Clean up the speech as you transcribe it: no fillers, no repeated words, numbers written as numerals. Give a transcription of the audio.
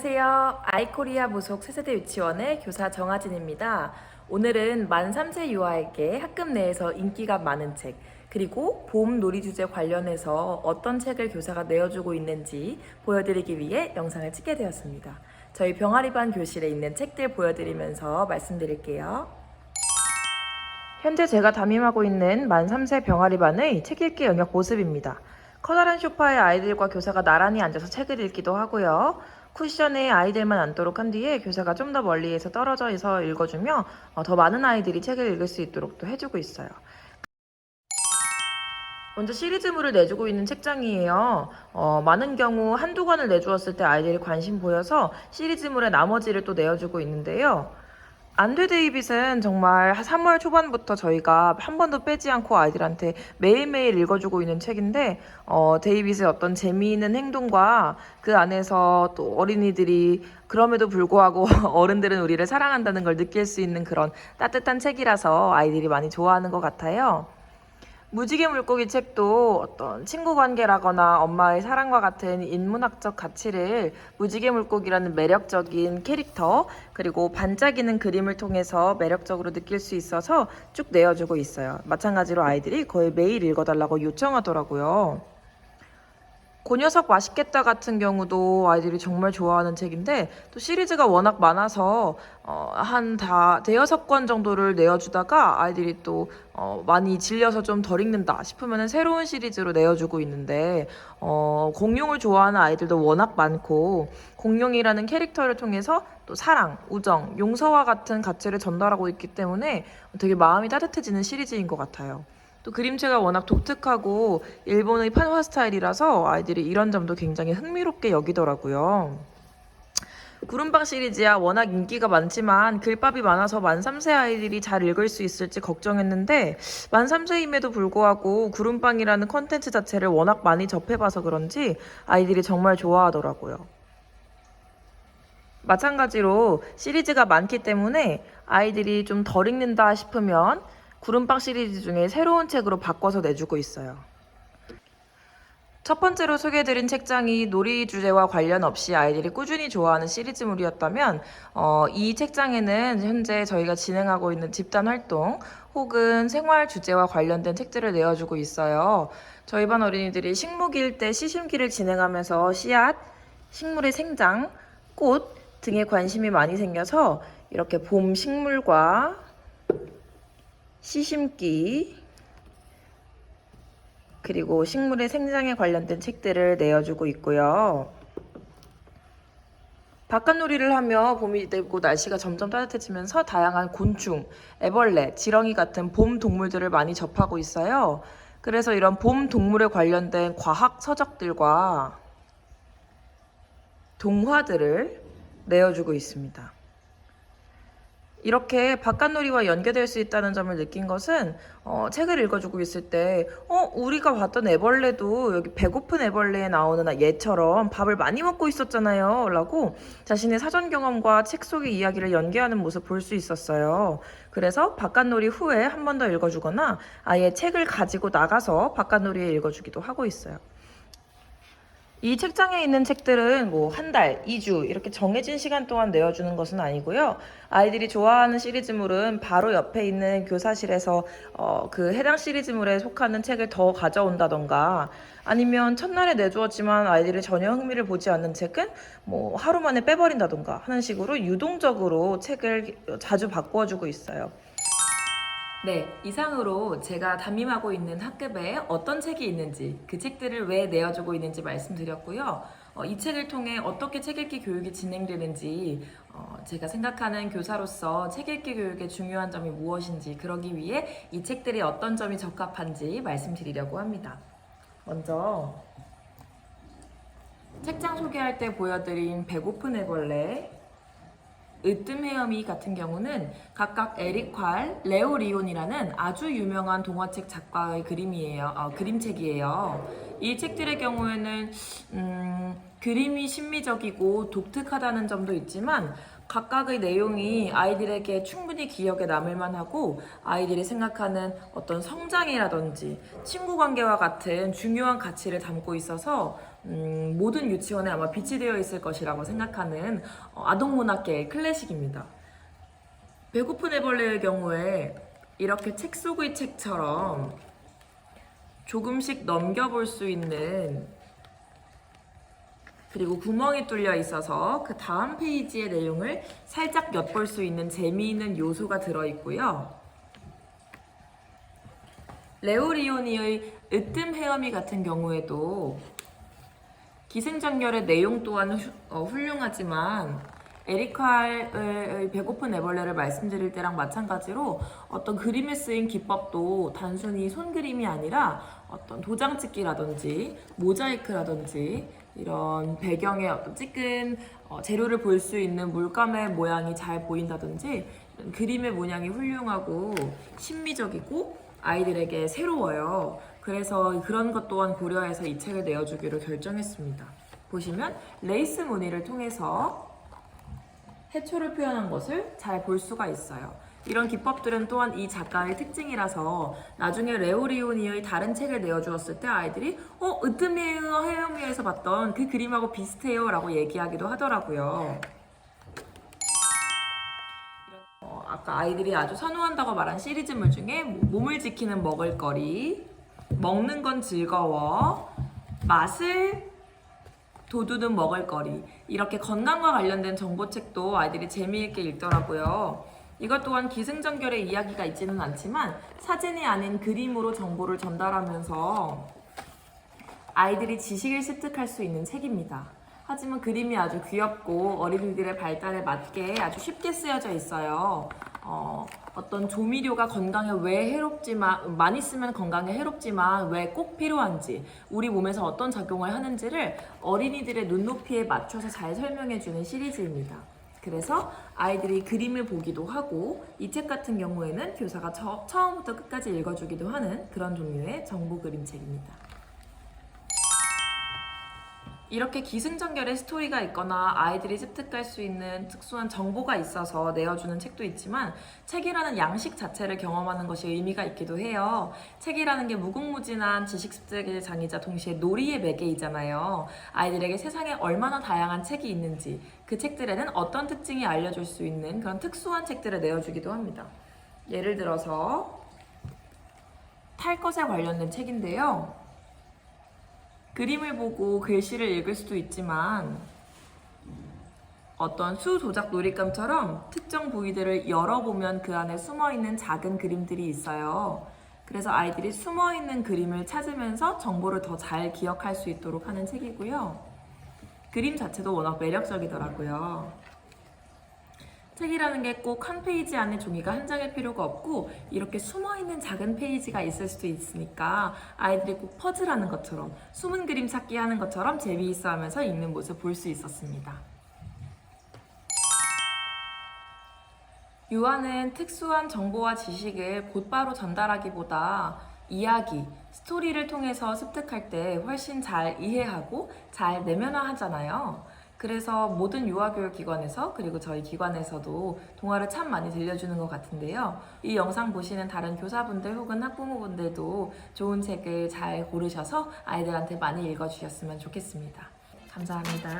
안녕하세요. 아이코리아 무속 세세대 유치원의 교사 정하진입니다. 오늘은 만 3세 유아에게 학급 내에서 인기가 많은 책, 그리고 봄 놀이 주제 관련해서 어떤 책을 교사가 내어주고 있는지 보여드리기 위해 영상을 찍게 되었습니다. 저희 병아리반 교실에 있는 책들 보여드리면서 말씀드릴게요. 현재 제가 담임하고 있는 만 3세 병아리반의 책 읽기 영역 모습입니다. 커다란 소파에 아이들과 교사가 나란히 앉아서 책을 읽기도 하고요. 쿠션에 아이들만 앉도록 한 뒤에 교사가 좀 더 멀리에서 떨어져서 읽어주며 더 많은 아이들이 책을 읽을 수 있도록 또 해주고 있어요. 먼저 시리즈물을 내주고 있는 책장이에요. 많은 경우 한두 권을 내주었을 때 아이들이 관심 보여서 시리즈물의 나머지를 또 내어주고 있는데요. 안돼 데이빗은 정말 3월 초반부터 저희가 한 번도 빼지 않고 아이들한테 매일매일 읽어주고 있는 책인데 데이빗의 어떤 재미있는 행동과 그 안에서 또 어린이들이 그럼에도 불구하고 어른들은 우리를 사랑한다는 걸 느낄 수 있는 그런 따뜻한 책이라서 아이들이 많이 좋아하는 것 같아요. 무지개 물고기 책도 어떤 친구 관계라거나 엄마의 사랑과 같은 인문학적 가치를 무지개 물고기라는 매력적인 캐릭터 그리고 반짝이는 그림을 통해서 매력적으로 느낄 수 있어서 쭉 내어주고 있어요. 마찬가지로 아이들이 거의 매일 읽어달라고 요청하더라고요. 그 녀석 맛있겠다 같은 경우도 아이들이 정말 좋아하는 책인데 또 시리즈가 워낙 많아서 한 대여섯 권 정도를 내어주다가 아이들이 또 많이 질려서 좀 덜 읽는다 싶으면 새로운 시리즈로 내어주고 있는데 공룡을 좋아하는 아이들도 워낙 많고 공룡이라는 캐릭터를 통해서 또 사랑, 우정, 용서와 같은 가치를 전달하고 있기 때문에 되게 마음이 따뜻해지는 시리즈인 것 같아요. 또 그림체가 워낙 독특하고 일본의 판화 스타일이라서 아이들이 이런 점도 굉장히 흥미롭게 여기더라고요. 구름빵 시리즈야 워낙 인기가 많지만 글밥이 많아서 만 3세 아이들이 잘 읽을 수 있을지 걱정했는데 만 3세임에도 불구하고 구름빵이라는 컨텐츠 자체를 워낙 많이 접해봐서 그런지 아이들이 정말 좋아하더라고요. 마찬가지로 시리즈가 많기 때문에 아이들이 좀 덜 읽는다 싶으면 구름빵 시리즈 중에 새로운 책으로 바꿔서 내주고 있어요. 첫 번째로 소개해드린 책장이 놀이 주제와 관련 없이 아이들이 꾸준히 좋아하는 시리즈물이었다면 이 책장에는 현재 저희가 진행하고 있는 집단 활동 혹은 생활 주제와 관련된 책들을 내어주고 있어요. 저희 반 어린이들이 식목일 때 시심기를 진행하면서 씨앗, 식물의 생장, 꽃 등에 관심이 많이 생겨서 이렇게 봄 식물과 씨 심기 그리고 식물의 생장에 관련된 책들을 내어주고 있고요. 바깥놀이를 하며 봄이 되고 날씨가 점점 따뜻해지면서 다양한 곤충, 애벌레, 지렁이 같은 봄 동물들을 많이 접하고 있어요. 그래서 이런 봄 동물에 관련된 과학 서적들과 동화들을 내어주고 있습니다. 이렇게 바깥놀이와 연계될 수 있다는 점을 느낀 것은 책을 읽어주고 있을 때 우리가 봤던 애벌레도 여기 배고픈 애벌레에 나오는 얘처럼 밥을 많이 먹고 있었잖아요 라고 자신의 사전 경험과 책 속의 이야기를 연계하는 모습 볼 수 있었어요. 그래서 바깥놀이 후에 한 번 더 읽어주거나 아예 책을 가지고 나가서 바깥놀이에 읽어주기도 하고 있어요. 이 책장에 있는 책들은 뭐 한 달, 2주 이렇게 정해진 시간 동안 내어주는 것은 아니고요. 아이들이 좋아하는 시리즈물은 바로 옆에 있는 교사실에서 그 해당 시리즈물에 속하는 책을 더 가져온다던가 아니면 첫날에 내주었지만 아이들이 전혀 흥미를 보지 않는 책은 뭐 하루 만에 빼버린다던가 하는 식으로 유동적으로 책을 자주 바꿔주고 있어요. 네, 이상으로 제가 담임하고 있는 학급에 어떤 책이 있는지, 그 책들을 왜 내어주고 있는지 말씀드렸고요. 이 책을 통해 어떻게 책 읽기 교육이 진행되는지, 제가 생각하는 교사로서 책 읽기 교육의 중요한 점이 무엇인지, 그러기 위해 이 책들이 어떤 점이 적합한지 말씀드리려고 합니다. 먼저 책장 소개할 때 보여드린 배고픈 애벌레, 으뜸 헤엄이 같은 경우는 각각 에릭 활, 레오 리온이라는 아주 유명한 동화책 작가의 그림책이에요. 이 책들의 경우에는 그림이 신미적이고 독특하다는 점도 있지만 각각의 내용이 아이들에게 충분히 기억에 남을 만하고 아이들이 생각하는 어떤 성장이라든지 친구 관계와 같은 중요한 가치를 담고 있어서 모든 유치원에 아마 비치되어 있을 것이라고 생각하는 아동문학계의 클래식입니다. 배고픈 애벌레의 경우에 이렇게 책 속의 책처럼 조금씩 넘겨볼 수 있는, 그리고 구멍이 뚫려 있어서 그 다음 페이지의 내용을 살짝 엿볼 수 있는 재미있는 요소가 들어있고요. 레오리오니의 으뜸 헤엄이 같은 경우에도 기승전결의 내용 또한 훌륭하지만 에리카의 배고픈 애벌레를 말씀드릴 때랑 마찬가지로 어떤 그림에 쓰인 기법도 단순히 손그림이 아니라 어떤 도장 찍기라든지 모자이크라든지 이런 배경에 어떤 찍은 재료를 볼 수 있는 물감의 모양이 잘 보인다든지 이런 그림의 모양이 훌륭하고 신미적이고 아이들에게 새로워요. 그래서 그런 것 또한 고려해서 이 책을 내어주기로 결정했습니다. 보시면 레이스 무늬를 통해서 해초를 표현한 것을 잘 볼 수가 있어요. 이런 기법들은 또한 이 작가의 특징이라서 나중에 레오리오니의 다른 책을 내어주었을 때 아이들이 으뜸이에요 헤어미에서 봤던 그 그림하고 비슷해요 라고 얘기하기도 하더라고요. 아까 아이들이 아주 선호한다고 말한 시리즈물 중에 몸을 지키는 먹을거리, 먹는 건 즐거워, 맛을 도두는 먹을거리, 이렇게 건강과 관련된 정보책도 아이들이 재미있게 읽더라고요. 이것 또한 기승전결의 이야기가 있지는 않지만 사진이 아닌 그림으로 정보를 전달하면서 아이들이 지식을 습득할 수 있는 책입니다. 하지만 그림이 아주 귀엽고 어린이들의 발달에 맞게 아주 쉽게 쓰여져 있어요. 어떤 조미료가 건강에 왜 해롭지만, 많이 쓰면 건강에 해롭지만 왜 꼭 필요한지, 우리 몸에서 어떤 작용을 하는지를 어린이들의 눈높이에 맞춰서 잘 설명해주는 시리즈입니다. 그래서 아이들이 그림을 보기도 하고 이 책 같은 경우에는 교사가 처음부터 끝까지 읽어주기도 하는 그런 종류의 정보 그림책입니다. 이렇게 기승전결의 스토리가 있거나 아이들이 습득할 수 있는 특수한 정보가 있어서 내어주는 책도 있지만 책이라는 양식 자체를 경험하는 것이 의미가 있기도 해요. 책이라는 게 무궁무진한 지식 습득의 장이자 동시에 놀이의 매개이잖아요. 아이들에게 세상에 얼마나 다양한 책이 있는지, 그 책들에는 어떤 특징이 알려줄 수 있는 그런 특수한 책들을 내어주기도 합니다. 예를 들어서 탈 것에 관련된 책인데요. 그림을 보고 글씨를 읽을 수도 있지만 어떤 수 조작 놀잇감처럼 특정 부위들을 열어보면 그 안에 숨어있는 작은 그림들이 있어요. 그래서 아이들이 숨어있는 그림을 찾으면서 정보를 더 잘 기억할 수 있도록 하는 책이고요. 그림 자체도 워낙 매력적이더라고요. 책이라는 게 꼭 한 페이지 안에 종이가 한 장일 필요가 없고 이렇게 숨어있는 작은 페이지가 있을 수도 있으니까 아이들이 꼭 퍼즐하는 것처럼 숨은 그림 찾기 하는 것처럼 재미있어 하면서 읽는 모습 볼 수 있었습니다. 유아는 특수한 정보와 지식을 곧바로 전달하기보다 이야기, 스토리를 통해서 습득할 때 훨씬 잘 이해하고 잘 내면화하잖아요. 그래서 모든 유아교육기관에서 그리고 저희 기관에서도 동화를 참 많이 들려주는 것 같은데요. 이 영상 보시는 다른 교사분들 혹은 학부모분들도 좋은 책을 잘 고르셔서 아이들한테 많이 읽어주셨으면 좋겠습니다. 감사합니다.